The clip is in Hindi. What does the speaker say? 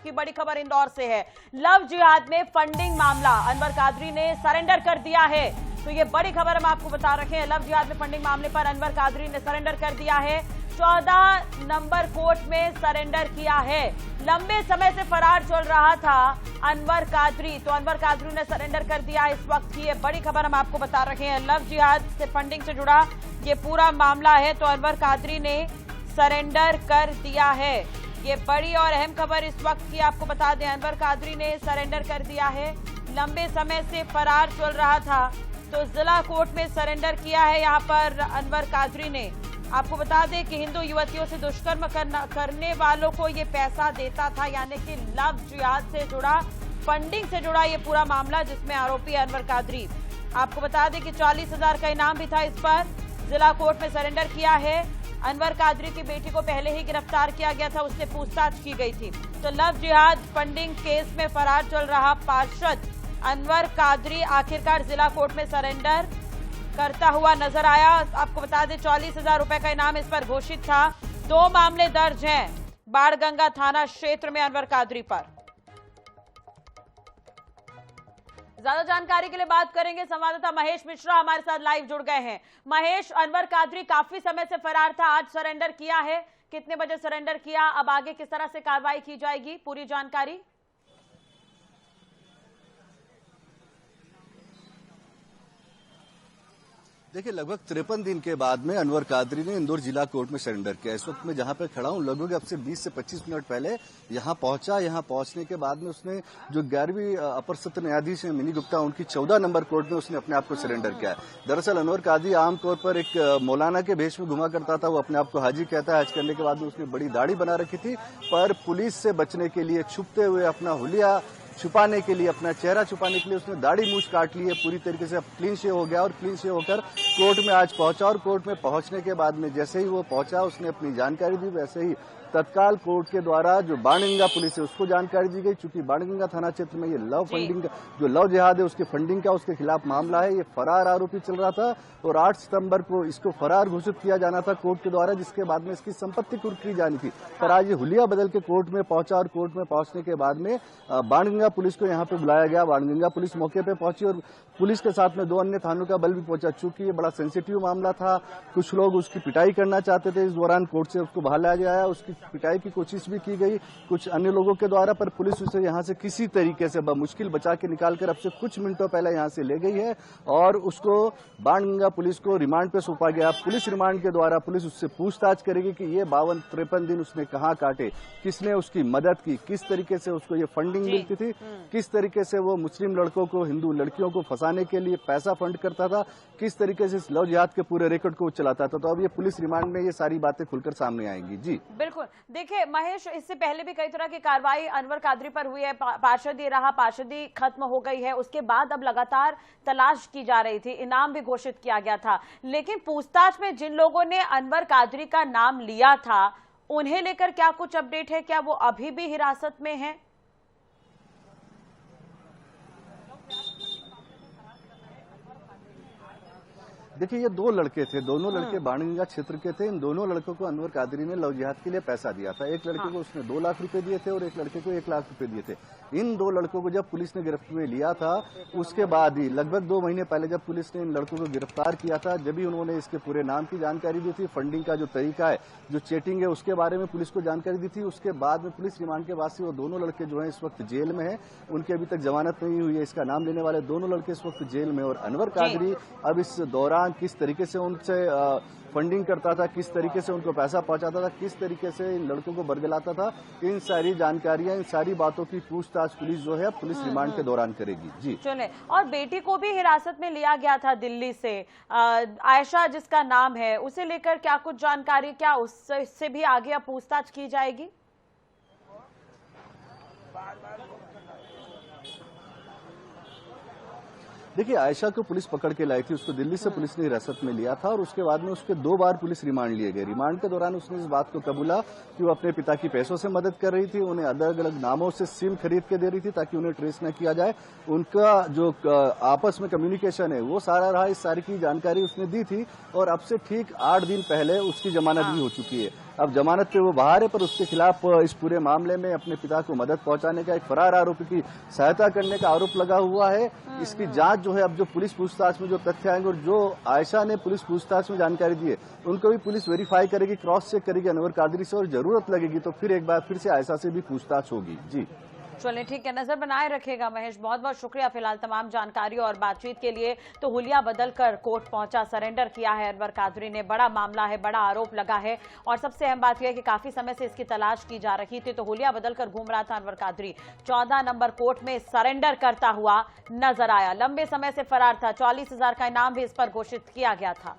की बड़ी खबर इंदौर से है। लव जिहाद में फंडिंग मामला, अनवर कादरी ने सरेंडर कर दिया है। तो ये बड़ी खबर हम आपको बता रखे हैं। लव जिहाद में फंडिंग मामले पर अनवर कादरी ने सरेंडर कर दिया है। 14 नंबर कोर्ट में सरेंडर किया है। लंबे समय से फरार चल रहा था अनवर कादरी, तो अनवर कादरी ने सरेंडर कर दिया। इस वक्त की ये बड़ी खबर हम आपको बता रहे हैं। लव जिहाद से फंडिंग से जुड़ा ये पूरा मामला है, तो अनवर कादरी ने सरेंडर कर दिया है। ये बड़ी और अहम खबर इस वक्त की आपको बता दें। अनवर कादरी ने सरेंडर कर दिया है। लंबे समय से फरार चल रहा था, तो जिला कोर्ट में सरेंडर किया है यहाँ पर अनवर कादरी ने। आपको बता दें कि हिंदू युवतियों से दुष्कर्म करने वालों को ये पैसा देता था, यानी कि लव जिहाद से जुड़ा, फंडिंग से जुड़ा ये पूरा मामला, जिसमें आरोपी अनवर कादरी। आपको बता दें कि 40,000 का इनाम भी था इस पर। जिला कोर्ट में सरेंडर किया है। अनवर कादरी की बेटी को पहले ही गिरफ्तार किया गया था, उससे पूछताछ की गई थी। तो लव जिहाद फंडिंग केस में फरार चल रहा पार्षद अनवर कादरी आखिरकार जिला कोर्ट में सरेंडर करता हुआ नजर आया। आपको बता दें 40,000 रुपए का इनाम इस पर घोषित था। 2 मामले दर्ज हैं बाणगंगा थाना क्षेत्र में अनवर कादरी पर। ज्यादा जानकारी के लिए बात करेंगे, संवाददाता महेश मिश्रा हमारे साथ लाइव जुड़ गए हैं। महेश, अनवर कादरी काफी समय से फरार था, आज सरेंडर किया है। कितने बजे सरेंडर किया, अब आगे किस तरह से कार्रवाई की जाएगी, पूरी जानकारी? देखिए, लगभग 53 दिन के बाद में अनवर कादरी ने इंदौर जिला कोर्ट में सरेंडर किया। इस वक्त मैं जहां पर खड़ा हूं, लगभग अब से 20 से 25 मिनट पहले यहां पहुंचा। यहां पहुंचने के बाद में उसने जो 11वीं अपर सत्र न्यायाधीश है मिनी गुप्ता, उनकी 14 नंबर कोर्ट में उसने अपने आप को सरेंडर किया है। दरअसल अनवर कादरी आमतौर पर एक मौलाना के भेष में घुमा करता था। वो अपने आप को हाजी कहता है। हज करने के बाद में उसने बड़ी दाढ़ी बना रखी थी, पर पुलिस से बचने के लिए, छुपते हुए अपना हुलिया छुपाने के लिए, अपना चेहरा छुपाने के लिए उसने दाढ़ी मूछ काट ली है। पूरी तरीके से अब क्लीन शेव हो गया और क्लीन शेव होकर कोर्ट में आज पहुंचा। और कोर्ट में पहुंचने के बाद में जैसे ही वो पहुंचा, उसने अपनी जानकारी दी। वैसे ही तत्काल कोर्ट के द्वारा जो बाणगंगा पुलिस है उसको जानकारी दी गई। चूंकि बाणगंगा थाना क्षेत्र में ये लव फंडिंग का, जो लव जिहाद है उसके फंडिंग का, उसके खिलाफ मामला है। ये फरार आरोपी चल रहा था और 8 सितंबर को इसको फरार घोषित किया जाना था कोर्ट के द्वारा, जिसके बाद में इसकी संपत्ति कुर्क की जानी थी। पर आज ये हुलिया बदल के कोर्ट में पहुंचा और कोर्ट में पहुंचने के बाद में बाणगंगा पुलिस को यहाँ पे बुलाया गया। बाणगंगा पुलिस मौके पे पहुंची और पुलिस के साथ में 2 अन्य थानों का बल भी पहुंचा। चूंकि ये बड़ा सेंसिटिव मामला था, कुछ लोग उसकी पिटाई करना चाहते थे। इस दौरान कोर्ट से उसको बाहर लाया गया। उसकी पिटाई की कोशिश भी की गई कुछ अन्य लोगों के द्वारा, पर पुलिस उसे यहां से किसी तरीके से मुश्किल बचा के निकालकर अब से कुछ मिनटों पहले यहां से ले गई है और उसको बाणगंगा पुलिस को रिमांड पे सौंपा गया। पुलिस रिमांड के द्वारा पुलिस उससे पूछताछ करेगी कि ये 52-53 दिन उसने कहां काटे, किसने उसकी मदद की, किस तरीके से उसको ये फंडिंग मिलती थी, किस तरीके से वो मुस्लिम लड़कों को, हिंदू लड़कियों को फंसाने के लिए पैसा फंड करता था, किस तरीके से इस लव जिहाद के पूरे रिकॉर्ड को चलाता था। तो अब ये पुलिस रिमांड में ये सारी बातें खुलकर सामने आएंगी। जी बिल्कुल। देखिए महेश, इससे पहले भी कई तरह की कार्रवाई अनवर कादरी पर हुई है। पार्षदी रहा, पार्षदी खत्म हो गई है, उसके बाद अब लगातार तलाश की जा रही थी, इनाम भी घोषित किया गया था। लेकिन पूछताछ में जिन लोगों ने अनवर कादरी का नाम लिया था, उन्हें लेकर क्या कुछ अपडेट है? क्या वो अभी भी हिरासत में है? देखिए, ये 2 लड़के थे, दोनों लड़के बाणगंगा क्षेत्र के थे। इन दोनों लड़कों को अनवर कादरी ने लव जिहाद के लिए पैसा दिया था। एक लड़के को उसने 2 लाख रुपए दिए थे और एक लड़के को 1 लाख रुपए दिए थे। इन 2 लड़कों को जब पुलिस ने गिरफ्त में लिया था, उसके बाद ही लगभग 2 महीने पहले जब पुलिस ने इन लड़कों को गिरफ्तार किया था, जब भी उन्होंने इसके पूरे नाम की जानकारी दी थी, फंडिंग का जो तरीका है, जो चेटिंग है, उसके बारे में पुलिस को जानकारी दी थी। उसके बाद में पुलिस रिमांड के बाद से वो दोनों लड़के जो है इस वक्त जेल में है। उनकी अभी तक जमानत नहीं हुई है। इसका नाम लेने वाले दोनों लड़के इस वक्त जेल में। और अनवर कादरी अब इस दौरान किस तरीके से उनसे फंडिंग करता था, किस तरीके से उनको पैसा पहुंचाता था, किस तरीके से इन लड़कों को बरगलाता था, इन सारी जानकारियां, इन सारी बातों की पूछताछ पुलिस जो है पुलिस रिमांड के दौरान करेगी। जी चले। और बेटी को भी हिरासत में लिया गया था दिल्ली से, आयशा जिसका नाम है, उसे लेकर क्या कुछ जानकारी, क्या उससे भी आगे अब पूछताछ की जाएगी? देखिए, आयशा को पुलिस पकड़ के लाई थी। उसको दिल्ली से पुलिस ने हिरासत में लिया था और उसके बाद में उसके 2 बार पुलिस रिमांड लिए गए। रिमांड के दौरान उसने इस बात को कबूला कि वो अपने पिता की पैसों से मदद कर रही थी, उन्हें अलग अलग नामों से सिम खरीद के दे रही थी ताकि उन्हें ट्रेस न किया जाए। उनका जो आपस में कम्युनिकेशन है वो सारा रहा। इस सारी की जानकारी उसने दी थी और अब से ठीक 8 दिन पहले उसकी जमानत भी हो चुकी है। अब जमानत पे वो बाहर है, पर उसके खिलाफ इस पूरे मामले में अपने पिता को मदद पहुंचाने का, एक फरार आरोपी की सहायता करने का आरोप लगा हुआ है। इसकी जांच जो है, अब जो पुलिस पूछताछ में जो तथ्य आएंगे और जो आयशा ने पुलिस पूछताछ में जानकारी दी है उनको भी पुलिस वेरीफाई करेगी, क्रॉस चेक करेगी अनवर कादरी से, और जरूरत लगेगी तो फिर एक बार फिर से आयशा से भी पूछताछ होगी। जी चलिए ठीक है, नजर बनाए रखेगा महेश। बहुत बहुत शुक्रिया फिलहाल तमाम जानकारी और बातचीत के लिए। तो हुलिया बदलकर कोर्ट पहुंचा, सरेंडर किया है अनवर कादरी ने। बड़ा मामला है, बड़ा आरोप लगा है, और सबसे अहम बात यह है कि काफी समय से इसकी तलाश की जा रही थी। तो हुलिया बदलकर घूम रहा था अनवर कादरी, 14 नंबर कोर्ट में सरेंडर करता हुआ नजर आया। लंबे समय से फरार था, 44,000 का इनाम भी इस पर घोषित किया गया था।